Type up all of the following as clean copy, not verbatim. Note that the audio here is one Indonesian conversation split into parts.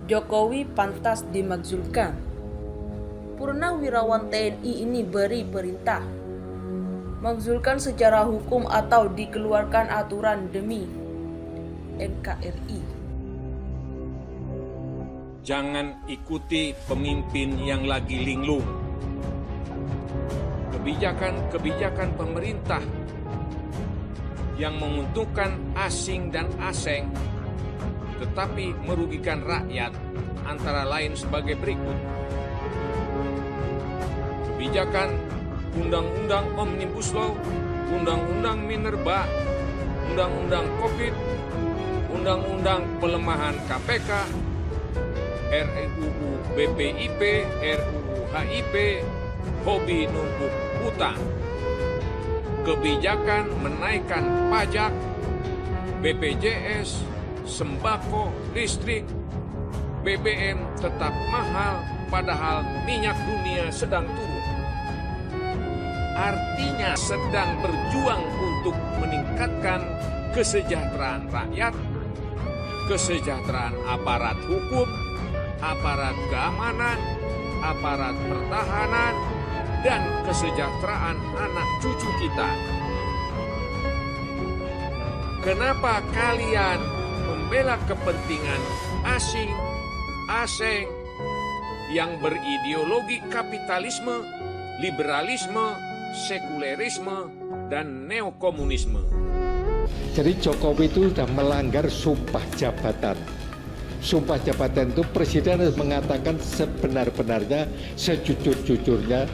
Jokowi pantas dimakzulkan. Purnawirawan TNI ini beri perintah makzulkan secara hukum atau dikeluarkan aturan demi NKRI. Jangan ikuti pemimpin yang lagi linglung. Kebijakan-kebijakan pemerintah yang menguntungkan asing dan aseng tetapi merugikan rakyat antara lain sebagai berikut. Kebijakan Undang-Undang Omnibus Law, Undang-Undang Minerba, Undang-Undang Covid, Undang-Undang Pelemahan KPK, RUU BPIP, RUU HIP, hobi numpuk utang. Kebijakan menaikkan pajak, BPJS, sembako, listrik, BBM tetap mahal padahal minyak dunia sedang turun. Artinya sedang berjuang untuk meningkatkan kesejahteraan rakyat, kesejahteraan aparat hukum, aparat keamanan, aparat pertahanan, dan kesejahteraan anak cucu kita. Kenapa kalian membela kepentingan asing, aseng yang berideologi kapitalisme, liberalisme, sekulerisme, dan neokomunisme? Jadi Jokowi itu sudah melanggar sumpah jabatan. Sumpah jabatan itu presiden harus mengatakan sebenar-benarnya, sejujur-jujurnya,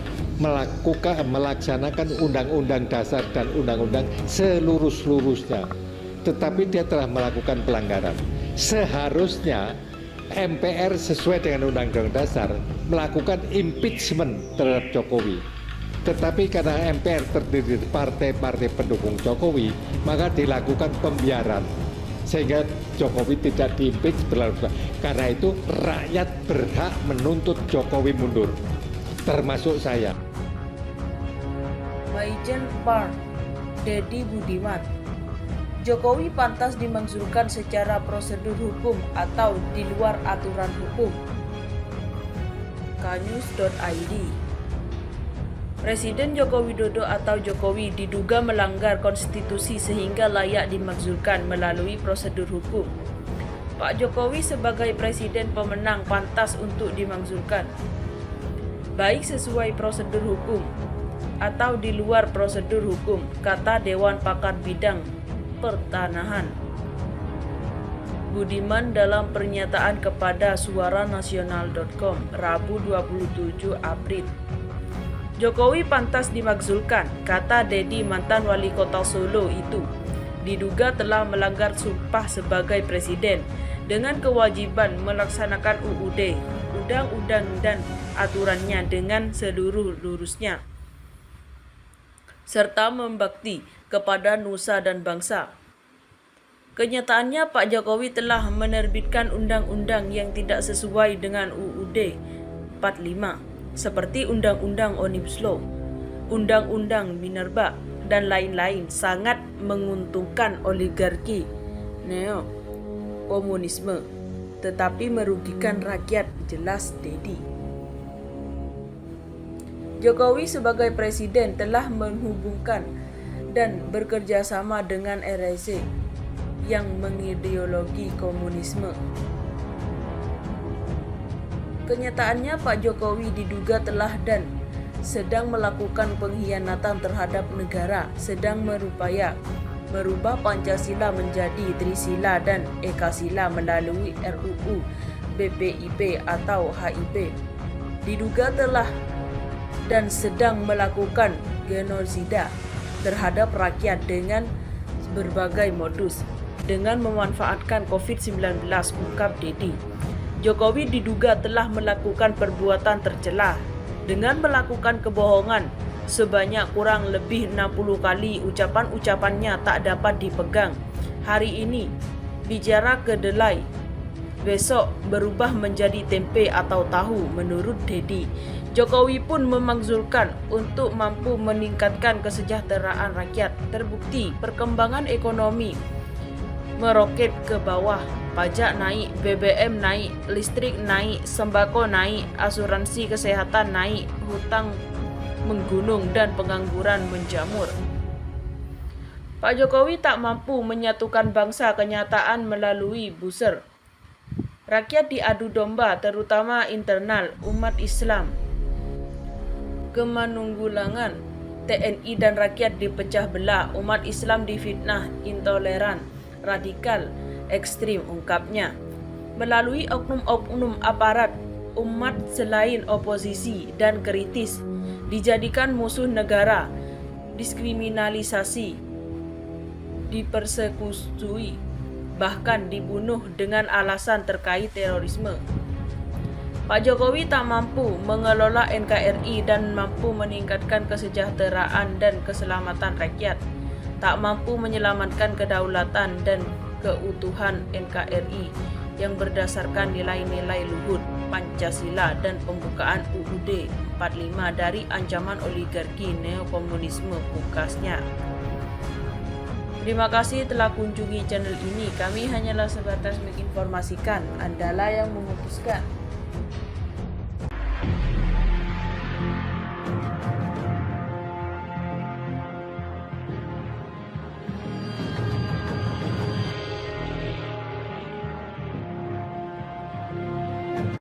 melaksanakan undang-undang dasar dan undang-undang seluruh-seluruhnya. Tetapi dia telah melakukan pelanggaran. Seharusnya MPR sesuai dengan undang-undang dasar melakukan impeachment terhadap Jokowi. Tetapi karena MPR terdiri dari partai-partai pendukung Jokowi, maka dilakukan pembiaran. Sehingga Jokowi tidak diimpeach berlarut. Karena itu rakyat berhak menuntut Jokowi mundur, termasuk saya. Majen Par Deddy Budiman, Jokowi pantas dimakzulkan secara prosedur hukum atau di luar aturan hukum. Knews.id. Presiden Joko Widodo atau Jokowi diduga melanggar konstitusi sehingga layak dimakzulkan melalui prosedur hukum. Pak Jokowi sebagai presiden pemenang pantas untuk dimakzulkan, baik sesuai prosedur hukum atau di luar prosedur hukum, kata Dewan Pakar Bidang Pertanahan Budiman dalam pernyataan kepada suaranasional.com Rabu 27 April. Jokowi pantas dimakzulkan, kata Deddy mantan wali kota Solo itu, diduga telah melanggar sumpah sebagai presiden dengan kewajiban melaksanakan UUD, undang-undang dan aturannya dengan seluruh-luruhnya, serta membakti kepada nusa dan bangsa. Kenyataannya Pak Jokowi telah menerbitkan undang-undang yang tidak sesuai dengan UUD 45, seperti Undang-Undang Omnibus Law, Undang-Undang Minerba, dan lain-lain, sangat menguntungkan oligarki neo-komunisme, tetapi merugikan rakyat, jelas Deddy. Jokowi sebagai presiden telah menghubungkan dan bekerja sama dengan RRC yang mengideologi komunisme. Kenyataannya Pak Jokowi diduga telah dan sedang melakukan pengkhianatan terhadap negara, sedang merupaya merubah Pancasila menjadi Trisila dan Ekasila melalui RUU BPIP atau HIP. Diduga telah dan sedang melakukan genosida terhadap rakyat dengan berbagai modus dengan memanfaatkan COVID-19, ungkap Deddy. Jokowi diduga telah melakukan perbuatan tercela dengan melakukan kebohongan sebanyak kurang lebih 60 kali. Ucapan-ucapannya tak dapat dipegang. Hari ini bicara kedelai, besok berubah menjadi tempe atau tahu, menurut Deddy. Jokowi pun memakzulkan untuk mampu meningkatkan kesejahteraan rakyat. Terbukti perkembangan ekonomi meroket ke bawah Pajak naik, BBM naik, listrik naik, sembako naik, asuransi kesehatan naik, hutang menggunung dan pengangguran menjamur. Pak Jokowi tak mampu menyatukan bangsa, kenyataan melalui buzzer. Rakyat diadu domba, terutama internal umat Islam. Kemanunggulangan TNI dan rakyat dipecah belah, umat Islam difitnah, intoleran, radikal, ekstrim, ungkapnya. Melalui oknum-oknum aparat, umat selain oposisi dan kritis dijadikan musuh negara, diskriminalisasi, dipersekusi, bahkan dibunuh dengan alasan terkait terorisme. Pak Jokowi tak mampu mengelola NKRI dan mampu meningkatkan kesejahteraan dan keselamatan rakyat, tak mampu menyelamatkan kedaulatan dan keutuhan NKRI yang berdasarkan nilai-nilai luhur Pancasila dan pembukaan UUD 45 dari ancaman oligarki neokomunisme, pungkasnya. Terima kasih telah kunjungi channel ini. Kami hanyalah sebatas menginformasikan, Andalah yang memutuskan.